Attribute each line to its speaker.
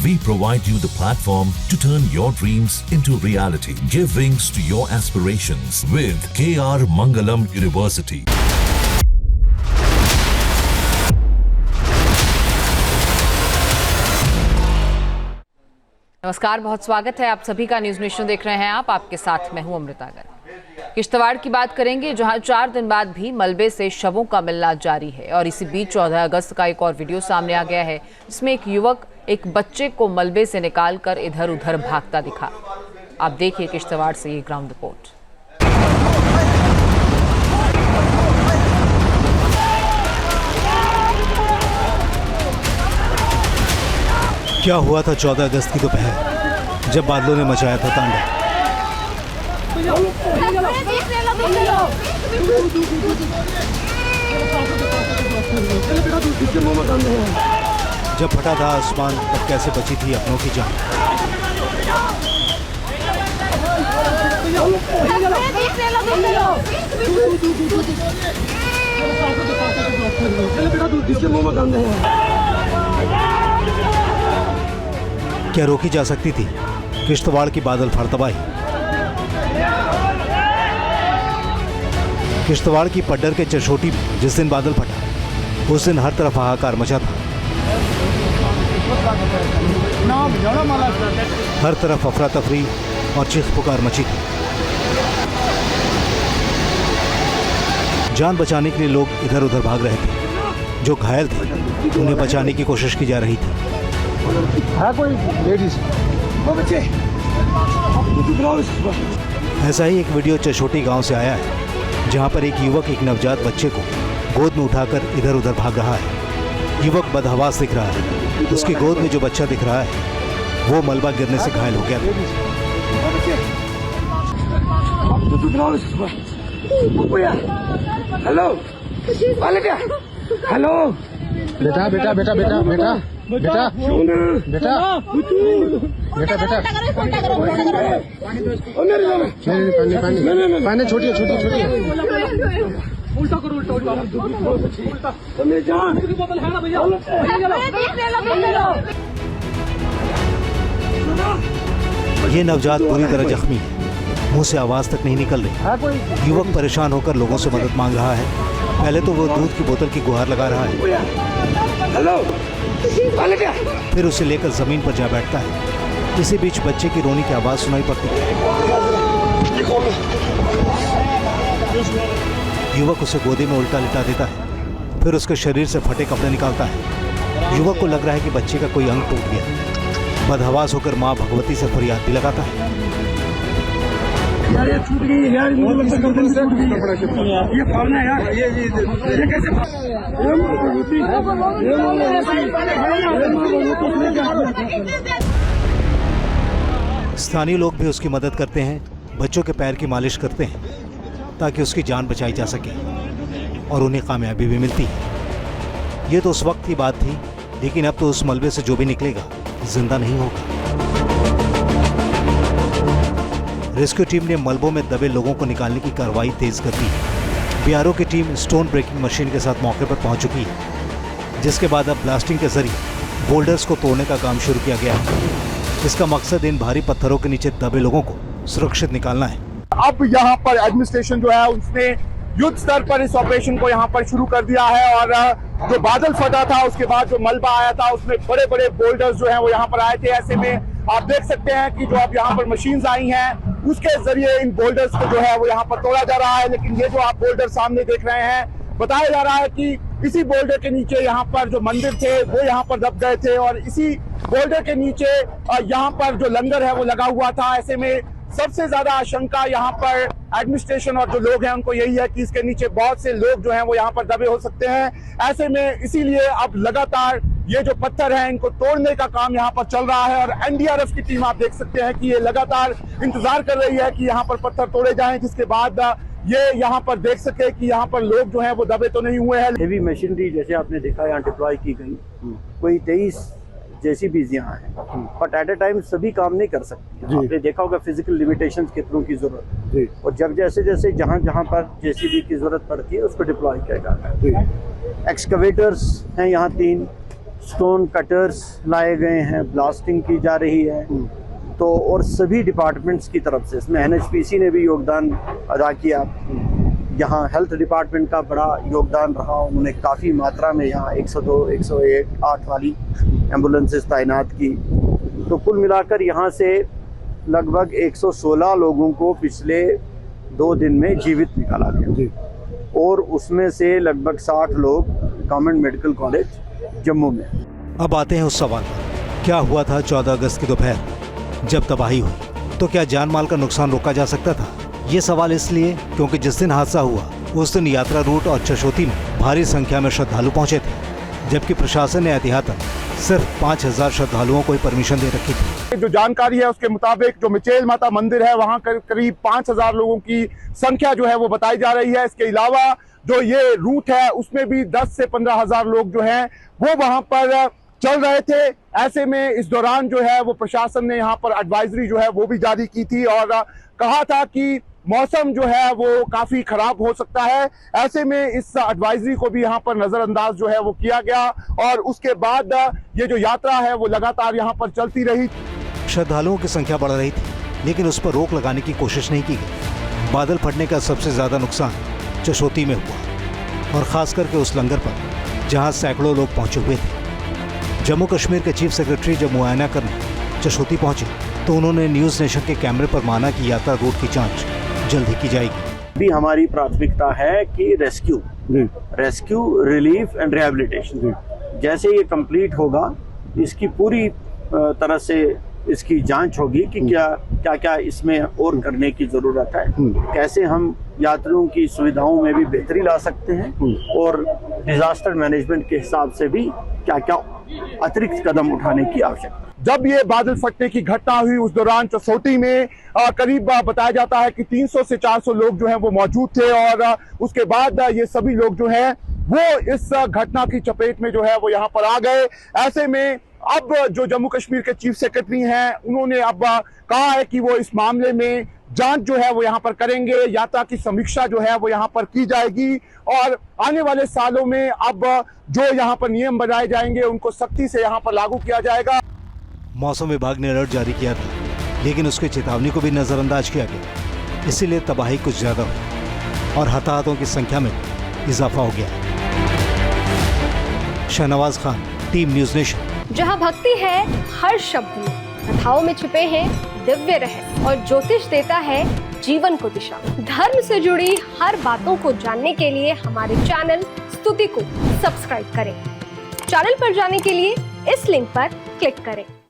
Speaker 1: We provide you the platform to turn your dreams into reality. Give wings to your aspirations with KR Mangalam University.
Speaker 2: नमस्कार, बहुत स्वागत है आप सभी का। न्यूज नेशन देख रहे हैं आप, आपके साथ मैं हूं अमृतागर। किश्तवाड़ की बात करेंगे, जहां 4 दिन बाद भी मलबे से शवों का मिलना जारी है। और इसी बीच 14 अगस्त का एक और वीडियो सामने आ गया है, जिसमें एक युवक एक बच्चे को मलबे से निकालकर इधर उधर भागता दिखा। आप देखिए किश्तवाड़ से ये ग्राउंड रिपोर्ट।
Speaker 3: क्या हुआ था 14 अगस्त की दोपहर, जब बादलों ने मचाया था तांडव। जब फटा था आसमान, तब कैसे बची थी अपनों की जान। क्या रोकी जा सकती थी किश्तवाड़ की बादल फाड़ तबाही? किश्तवाड़ की पड्डर के चरछोटी में जिस दिन बादल फटा, उस दिन हर तरफ हाहाकार मचा था। हर तरफ अफरा तफरी और चीख पुकार मची थी। जान बचाने के लिए लोग इधर उधर भाग रहे थे। जो घायल थे उन्हें बचाने की कोशिश की जा रही थी। कोई लेडीज, वो बच्चे। ऐसा ही एक वीडियो चरछोटी गांव से आया है, जहां पर एक युवक एक नवजात बच्चे को गोद में उठाकर इधर उधर भाग रहा है। युवक बदहवास दिख रहा है। उसकी गोद में जो बच्चा दिख रहा है वो मलबा गिरने से घायल हो गया।
Speaker 4: हेलो हेलो, बेटा बेटा बेटा बेटा बेटा बेटा बेटा बेटा बेटा पानी छोटी छोटी छोटी उल्टा करो, उल्टा उल्टा।
Speaker 3: ये नवजात पूरी तरह जख्मी है, मुंह से आवाज तक नहीं निकल रही। युवक परेशान होकर लोगों से मदद मांग रहा है। पहले तो वो दूध की बोतल की गुहार लगा रहा है,
Speaker 4: हेलो,
Speaker 3: फिर उसे लेकर जमीन पर जा बैठता है। इसी बीच बच्चे की रोने की आवाज सुनाई पड़ती है। युवक उसे गोदी में उल्टा लिटा देता है, फिर उसके शरीर से फटे कपड़े निकालता है। युवक को लग रहा है कि बच्चे का कोई अंग टूट गया। बदहवास होकर माँ भगवती से फरियाद भी लगाता है।
Speaker 4: यार ये छूट गई यार, ये फाड़ना है यार, ये कैसे?
Speaker 3: स्थानीय लोग भी उसकी मदद करते हैं, बच्चों के पैर की मालिश करते हैं ताकि उसकी जान बचाई जा सके, और उन्हें कामयाबी भी मिलती है। ये तो उस वक्त की बात थी, लेकिन अब तो उस मलबे से जो भी निकलेगा जिंदा नहीं होगा। रेस्क्यू टीम ने मलबों में दबे लोगों को निकालने की कार्रवाई तेज कर दी है। बीआरओ की टीम स्टोन ब्रेकिंग मशीन के साथ मौके पर पहुंच चुकी है, जिसके बाद अब ब्लास्टिंग के जरिए बोल्डर्स को तोड़ने का काम शुरू किया गया है। इसका मकसद इन भारी पत्थरों के नीचे दबे लोगों को सुरक्षित निकालना है।
Speaker 5: अब यहाँ पर एडमिनिस्ट्रेशन जो है उसने युद्ध स्तर पर इस ऑपरेशन को यहाँ पर शुरू कर दिया है। और जो बादल फटा था, उसके बाद जो मलबा आया था, उसमें बड़े बड़े बोल्डर्स जो हैं वो यहाँ पर आए थे। ऐसे में आप देख सकते हैं कि जो अब यहाँ पर मशीन्स आई हैं, उसके जरिए इन बोल्डर्स को जो है वो यहाँ पर तोड़ा जा रहा है। लेकिन ये जो आप बोल्डर सामने देख रहे हैं, बताया जा रहा है कि इसी बोल्डर के नीचे यहाँ पर जो मंदिर थे वो यहाँ पर दब गए थे, और इसी बोल्डर के नीचे यहाँ पर जो लंगर है वो लगा हुआ था। ऐसे में सबसे ज्यादा आशंका यहाँ पर एडमिनिस्ट्रेशन और जो लोग हैं उनको यही है कि इसके नीचे बहुत से लोग जो हैं वो यहाँ पर दबे हो सकते हैं। ऐसे में इसीलिए अब लगातार ये जो पत्थर हैं इनको तोड़ने का काम यहाँ पर चल रहा है। और एनडीआरएफ की टीम आप देख सकते हैं कि ये लगातार इंतजार कर रही है कि यहाँ पर पत्थर तोड़े जाएं, जिसके बाद ये यहाँ पर देख सके कि यहाँ पर लोग जो हैं वो दबे तो नहीं हुए हैं।
Speaker 6: हेवी मशीनरी जैसे आपने देखा यहाँ डिप्लॉय की गई, कोई 23 जेसीबीज यहाँ है, बट एट ए टाइम सभी काम नहीं कर सकती। आपने देखा होगा फिजिकल लिमिटेशंस कितनों की जरूरत, और जब जैसे जैसे जहाँ जहाँ पर जेसीबी की जरूरत पड़ती है उसको डिप्लॉय किया जाता है। एक्सकवेटर्स हैं यहाँ 3, स्टोन कटर्स लाए गए हैं, ब्लास्टिंग की जा रही है। तो और सभी डिपार्टमेंट्स की तरफ से इसमें NHPC ने भी योगदान अदा किया। यहाँ हेल्थ डिपार्टमेंट का बड़ा योगदान रहा, उन्होंने काफ़ी मात्रा में यहाँ 102, 101, 8 वाली एम्बुलेंसेस तैनात की। तो कुल मिलाकर यहाँ से लगभग 116 लोगों को पिछले 2 दिन में जीवित निकाला गया और उसमें से लगभग 60 लोग गवर्नमेंट मेडिकल कॉलेज जम्मू में।
Speaker 3: अब आते हैं उस सवाल पर, क्या हुआ था 14 अगस्त की दोपहर जब तबाही हुई? तो क्या जान माल का नुकसान रोका जा सकता था? ये सवाल इसलिए क्योंकि जिस दिन हादसा हुआ उस दिन यात्रा रूट और चशोती में भारी संख्या में श्रद्धालु पहुंचे थे, जबकि प्रशासन ने एहतियातन सिर्फ 5000 श्रद्धालुओं को ही परमिशन दे रखी थी।
Speaker 5: जो जानकारी है उसके मुताबिक जो मिचेल माता मंदिर है वहां करीब 5000 लोगों की संख्या जो है वो बताई जा रही है। इसके अलावा जो ये रूट है उसमें भी 10 से 15,000 लोग जो हैं वो वहां पर चल रहे थे। ऐसे में इस दौरान जो है वो प्रशासन ने यहाँ पर एडवाइजरी जो है वो भी जारी की थी और कहा था कि मौसम जो है वो काफी खराब हो सकता है। ऐसे में इस एडवाइजरी को भी यहाँ पर नजरअंदाज जो है वो किया गया और उसके बाद ये जो यात्रा है वो लगातार यहाँ पर चलती रही।
Speaker 3: श्रद्धालुओं की संख्या बढ़ रही थी, लेकिन उस पर रोक लगाने की कोशिश नहीं की गई। बादल फटने का सबसे ज्यादा नुकसान चशोती में हुआ और खास करके उस लंगर पर जहां सैकड़ों लोग पहुंचे हुए थे। जम्मू कश्मीर के चीफ सेक्रेटरी जब मुआयना करने चशोती पहुंचे तो उन्होंने न्यूज नेशन के कैमरे पर माना कि यात्रा रूट की जांच जल्द ही की जाएगी।
Speaker 6: अभी हमारी प्राथमिकता है कि रेस्क्यू, रिलीफ एंड रिहैबिलिटेशन। जैसे ये कंप्लीट होगा इसकी पूरी तरह से इसकी जांच होगी कि क्या इसमें और करने की जरूरत है, कैसे हम यात्रियों की सुविधाओं में भी बेहतरी ला सकते हैं और डिजास्टर मैनेजमेंट के हिसाब से भी क्या अतिरिक्त कदम उठाने की आवश्यकता।
Speaker 5: जब ये बादल फटने की घटना हुई उस दौरान चसोटी में करीब बताया जाता है कि 300 से 400 लोग जो हैं वो मौजूद थे और उसके बाद ये सभी लोग जो हैं वो इस घटना की चपेट में जो है वो यहाँ पर आ गए। ऐसे में अब जो जम्मू कश्मीर के चीफ सेक्रेटरी हैं उन्होंने अब कहा है कि वो इस मामले में जांच जो है वो यहाँ पर करेंगे, यात्रा की समीक्षा जो है वो यहाँ पर की जाएगी और आने वाले सालों में अब जो यहाँ पर नियम बनाए जाएंगे उनको सख्ती से यहाँ पर लागू किया जाएगा।
Speaker 3: मौसम विभाग ने अलर्ट जारी किया था, लेकिन उसकी चेतावनी को भी नजरअंदाज किया गया। इसीलिए तबाही कुछ ज्यादा हुई और हताहतों की संख्या में इजाफा हो गया। Shahnawaz Khan, team news nation.
Speaker 7: जहाँ भक्ति है हर शब्द में, कथाओं में छुपे हैं दिव्य रहस्य और ज्योतिष देता है जीवन को दिशा। धर्म से जुड़ी हर बातों को जानने के लिए हमारे चैनल स्तुति को सब्सक्राइब करें। चैनल पर जाने के लिए इस लिंक पर क्लिक करें।